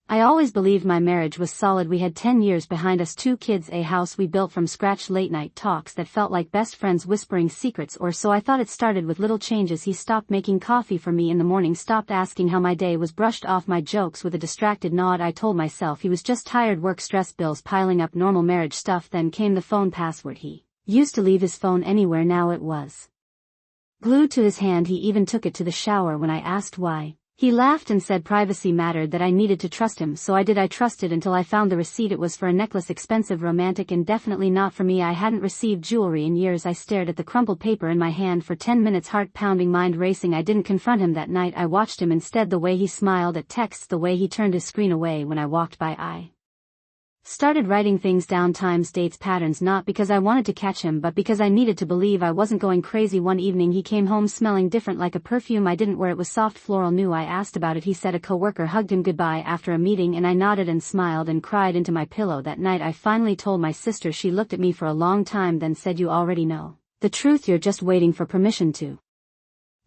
I always believed my marriage was solid. We had 10 years behind us, 2 kids, a house we built from scratch, late night talks that felt like best friends whispering secrets, or so I thought. It started with little changes. He stopped making coffee for me in the morning, stopped asking how my day was, brushed off my jokes with a distracted nod. I told myself he was just tired, work stress, bills piling up, normal marriage stuff. Then came the phone password. He used to leave his phone anywhere, now it was glued to his hand. He even took it to the shower. When I asked why, he laughed and said privacy mattered, that I needed to trust him. So I did. I trusted until I found the receipt. It was for a necklace, expensive, romantic, and definitely not for me. I hadn't received jewelry in years. I stared at the crumpled paper in my hand for 10 minutes, heart pounding, mind racing. I didn't confront him that night. I watched him instead, the way he smiled at texts, the way he turned his screen away when I walked by. I started writing things down, times, dates, patterns, not because I wanted to catch him but because I needed to believe I wasn't going crazy. One evening he came home smelling different, like a perfume I didn't wear. It was soft, floral, new. I asked about it. He said a coworker hugged him goodbye after a meeting, and I nodded and smiled and cried into my pillow. That night I finally told my sister. She looked at me for a long time, then said, "You already know the truth, you're just waiting for permission to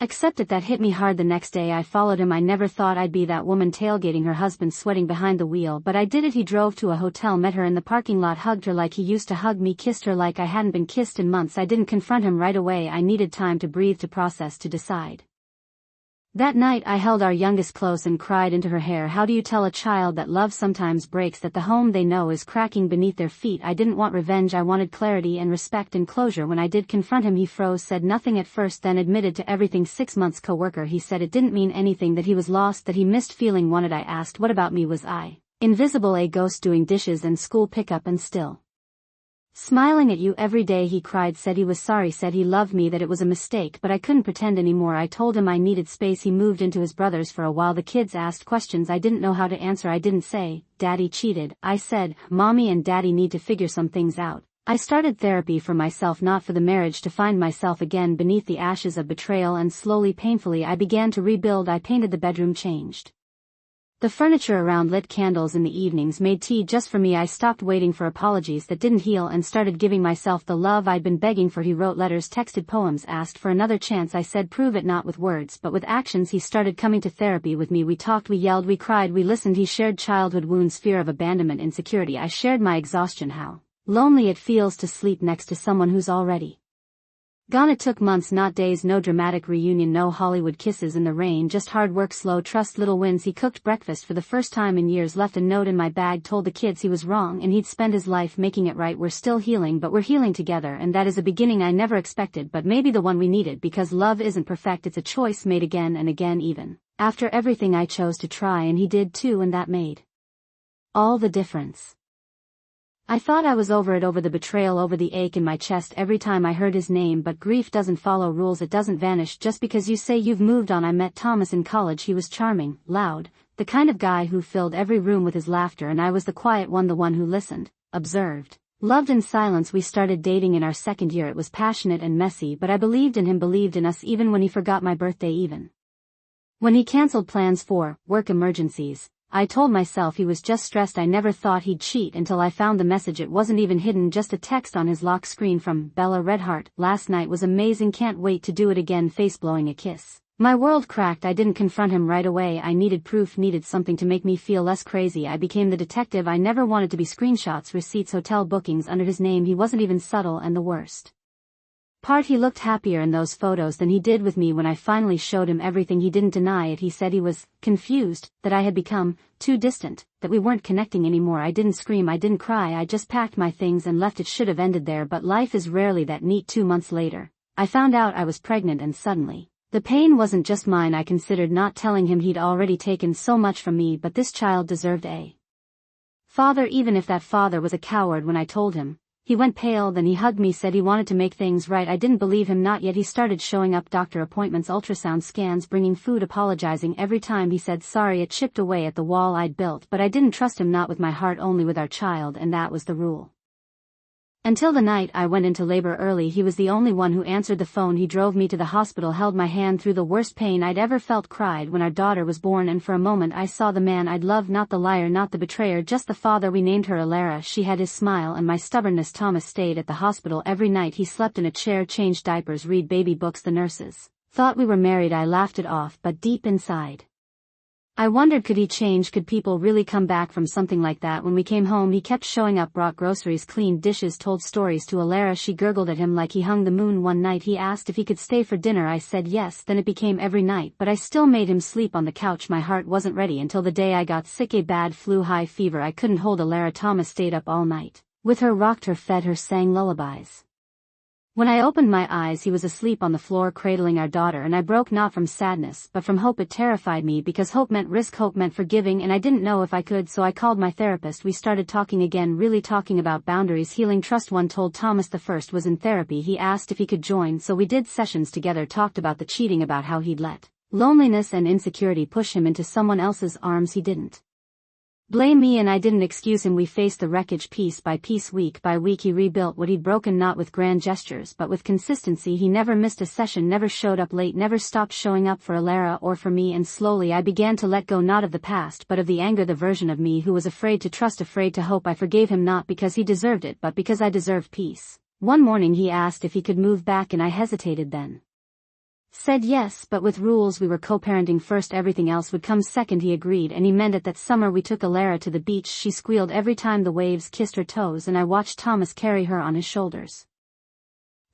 accept it." That hit me hard. The next day I followed him. I never thought I'd be that woman tailgating her husband, sweating behind the wheel, but I did it. He drove to a hotel, met her in the parking lot, hugged her like he used to hug me, kissed her like I hadn't been kissed in months. I didn't confront him right away. I needed time to breathe, to process, to decide. That night I held our youngest close and cried into her hair. How do you tell a child that love sometimes breaks, that the home they know is cracking beneath their feet? I didn't want revenge. I wanted clarity and respect and closure. When I did confront him, he froze, said nothing at first, then admitted to everything. 6 months coworker. He said it didn't mean anything, that he was lost, that he missed feeling wanted. I asked, what about me? Was I invisible, a ghost doing dishes and school pickup and still smiling at you every day? He cried, said he was sorry, said he loved me, that it was a mistake, but I couldn't pretend anymore. I told him I needed space. He moved into his brother's for a while. The kids asked questions I didn't know how to answer. I didn't say, "Daddy cheated." I said, "Mommy and Daddy need to figure some things out." I started therapy for myself, not for the marriage, to find myself again beneath the ashes of betrayal, and slowly, painfully, I began to rebuild. I painted the bedroom, changed the furniture around, lit candles in the evenings, made tea just for me. I stopped waiting for apologies that didn't heal and started giving myself the love I'd been begging for. He wrote letters, texted poems, asked for another chance. I said, "Prove it, not with words but with actions." He started coming to therapy with me. We talked, we yelled, we cried, we listened. He shared childhood wounds, fear of abandonment, insecurity. I shared my exhaustion, how lonely it feels to sleep next to someone who's already gone. It took months, not days. No dramatic reunion, no Hollywood kisses in the rain, just hard work, slow trust, little wins. He cooked breakfast for the first time in years, left a note in my bag, told the kids he was wrong and he'd spend his life making it right. We're still healing, but we're healing together, and that is a beginning I never expected, but maybe the one we needed, because love isn't perfect, it's a choice made again and again, even after everything I chose to try, and he did too, and that made all the difference. I thought I was over it, over the betrayal, over the ache in my chest every time I heard his name, but grief doesn't follow rules. It doesn't vanish just because you say you've moved on. I met Thomas in college. He was charming, loud, the kind of guy who filled every room with his laughter, and I was the quiet one, the one who listened, observed, loved in silence. We started dating in our second year. It was passionate and messy, but I believed in him, believed in us, even when he forgot my birthday, even when he canceled plans for work emergencies. I told myself he was just stressed. I never thought he'd cheat until I found the message. It wasn't even hidden, just a text on his lock screen from Bella Redheart. "Last night was amazing, can't wait to do it again." Face blowing a kiss. My world cracked. I didn't confront him right away. I needed proof, needed something to make me feel less crazy. I became the detective I never wanted to be. Screenshots, receipts, hotel bookings under his name. He wasn't even subtle, and the worst part, he looked happier in those photos than he did with me. When I finally showed him everything, he didn't deny it. He said he was confused, that I had become too distant, that we weren't connecting anymore. I didn't scream, I didn't cry, I just packed my things and left. It should have ended there, but life is rarely that neat. 2 months later, I found out I was pregnant, and suddenly the pain wasn't just mine. I considered not telling him. He'd already taken so much from me, but this child deserved a father, even if that father was a coward. When I told him, he went pale, then he hugged me, said he wanted to make things right. I didn't believe him, not yet. He started showing up, doctor appointments, ultrasound scans, bringing food, apologizing every time he said sorry. It chipped away at the wall I'd built, but I didn't trust him, not with my heart, only with our child, and that was the rule. Until the night I went into labor early, he was the only one who answered the phone. He drove me to the hospital, held my hand through the worst pain I'd ever felt, cried when our daughter was born, and for a moment I saw the man I'd loved, not the liar, not the betrayer, just the father. We named her Alara. She had his smile and my stubbornness. Thomas stayed at the hospital every night. He slept in a chair, changed diapers, read baby books. The nurses thought we were married. I laughed it off, but deep inside I wondered, could he change, could people really come back from something like that? When we came home he kept showing up, brought groceries, cleaned dishes, told stories to Alara. She gurgled at him like he hung the moon. One night he asked if he could stay for dinner. I said yes, then it became every night, but I still made him sleep on the couch. My heart wasn't ready until the day I got sick, a bad flu, high fever. I couldn't hold Alara. Thomas stayed up all night with her, rocked her, fed her, sang lullabies. When I opened my eyes he was asleep on the floor cradling our daughter, and I broke not from sadness but from hope. It terrified me because hope meant risk, hope meant forgiving, and I didn't know if I could, so I called my therapist. We started talking again, really talking about boundaries, healing, trust. One told Thomas the first was in therapy. He asked if he could join, so we did sessions together, talked about the cheating, about how he'd let loneliness and insecurity push him into someone else's arms. He didn't blame me and I didn't excuse him. We faced the wreckage piece by piece, week by week. He rebuilt what he'd broken, not with grand gestures but with consistency. He never missed a session, never showed up late, never stopped showing up for Alara or for me. And slowly I began to let go, not of the past but of the anger, the version of me who was afraid to trust, afraid to hope. I forgave him not because he deserved it but because I deserved peace. One morning he asked if he could move back and I hesitated, then said yes, but with rules. We were co-parenting first, everything else would come second. He agreed and he meant it. That summer we took Alara to the beach. She squealed every time the waves kissed her toes, and I watched Thomas carry her on his shoulders,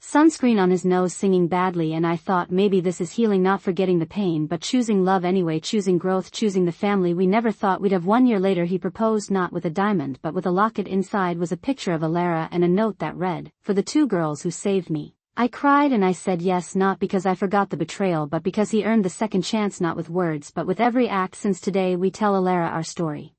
sunscreen on his nose, singing badly, and I thought maybe this is healing, not forgetting the pain but choosing love anyway, choosing growth, choosing the family we never thought we'd have. 1 year later he proposed, not with a diamond but with a locket. Inside was a picture of Alara and a note that read, "For the 2 girls who saved me." I cried and I said yes, not because I forgot the betrayal but because he earned the second chance, not with words but with every act. Since today we tell Alara our story.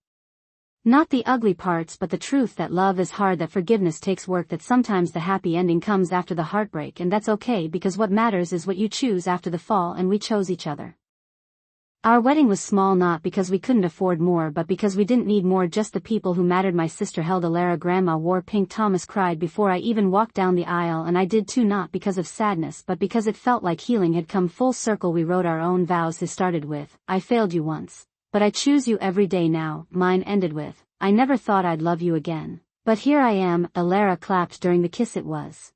Not the ugly parts but the truth, that love is hard, that forgiveness takes work, that sometimes the happy ending comes after the heartbreak, and that's okay because what matters is what you choose after the fall, and we chose each other. Our wedding was small, not because we couldn't afford more but because we didn't need more, just the people who mattered. My sister held Alara, grandma wore pink, Thomas cried before I even walked down the aisle, and I did too, not because of sadness but because it felt like healing had come full circle. We wrote our own vows. His started with, "I failed you once, but I choose you every day now." Mine ended with, "I never thought I'd love you again, but here I am." Alara clapped during the kiss. It was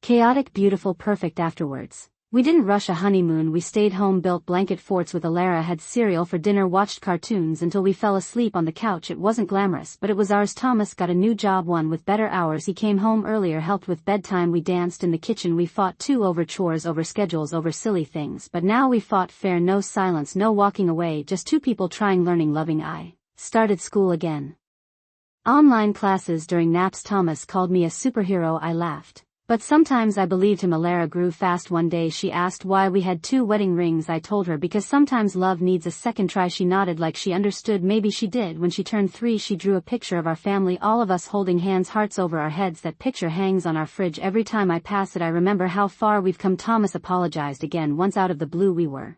chaotic, beautiful, perfect afterwards. We didn't rush a honeymoon, we stayed home, built blanket forts with Alara, had cereal for dinner, watched cartoons until we fell asleep on the couch. It wasn't glamorous but it was ours. Thomas got a new job, one with better hours. He came home earlier, helped with bedtime. We danced in the kitchen. We fought too, over chores, over schedules, over silly things, but now we fought fair. No silence, no walking away, just 2 people trying, learning, loving. I started school again. Online classes during naps. Thomas called me a superhero. I laughed, but sometimes I believed him. Alara grew fast. One day she asked why we had 2 wedding rings. I told her because sometimes love needs a second try. She nodded like she understood. Maybe she did. When she turned 3 she drew a picture of our family, all of us holding hands, hearts over our heads. That picture hangs on our fridge. Every time I pass it I remember how far we've come. Thomas apologized again once out of the blue. We were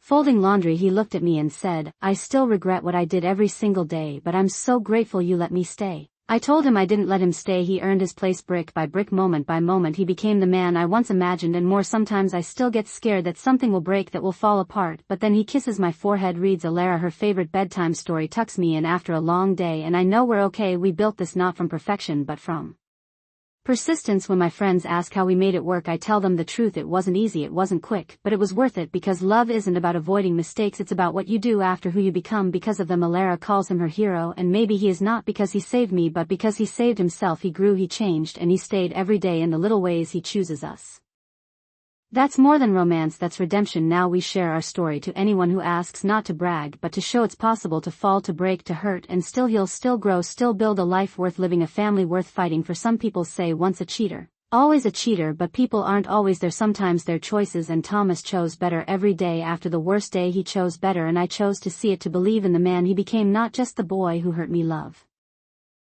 folding laundry. He looked at me and said, "I still regret what I did every single day, but I'm so grateful you let me stay." I told him I didn't let him stay. He earned his place brick by brick, moment by moment. He became the man I once imagined and more. Sometimes I still get scared that something will break, that will fall apart, but then he kisses my forehead, reads Alara her favorite bedtime story, tucks me in after a long day, and I know we're okay. We built this not from perfection but from persistence. When my friends ask how we made it work, I tell them the truth. It wasn't easy, it wasn't quick, but it was worth it because love isn't about avoiding mistakes, it's about what you do after, who you become because of them. Alara calls him her hero, and maybe he is not because he saved me but because he saved himself. He grew, he changed, and he stayed every day in the little ways he chooses us. That's more than romance, that's redemption. Now we share our story to anyone who asks, not to brag but to show it's possible to fall, to break, to hurt and still heal, still grow, still build a life worth living, a family worth fighting for. Some people say once a cheater, always a cheater, but people aren't always there. Sometimes they're choices, and Thomas chose better every day. After the worst day he chose better, and I chose to see it, to believe in the man he became, not just the boy who hurt me. Love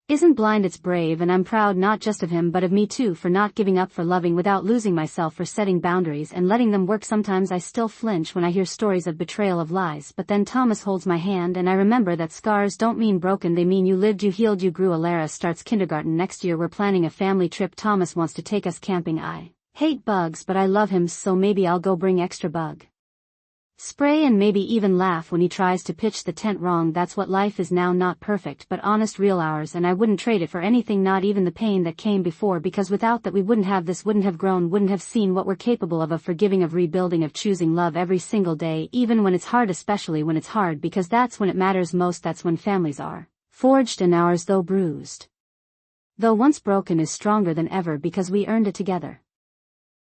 isn't blind, it's brave, and I'm proud not just of him but of me too, for not giving up, for loving without losing myself, for setting boundaries and letting them work. Sometimes I still flinch when I hear stories of betrayal, of lies, but then Thomas holds my hand and I remember that scars don't mean broken, they mean you lived, you healed, you grew. Alara starts kindergarten next year. We're planning a family trip. Thomas wants to take us camping. I hate bugs but I love him, so maybe I'll go bring extra bug Spray and maybe even laugh when he tries to pitch the tent wrong. That's what life is now, not perfect but honest, real ours, and I wouldn't trade it for anything, not even the pain that came before, because without that we wouldn't have this, wouldn't have grown, wouldn't have seen what we're capable of forgiving, of rebuilding, of choosing love every single day, even when it's hard, especially when it's hard, because that's when it matters most. That's when families are forged, and ours, though bruised, though once broken, is stronger than ever because we earned it together.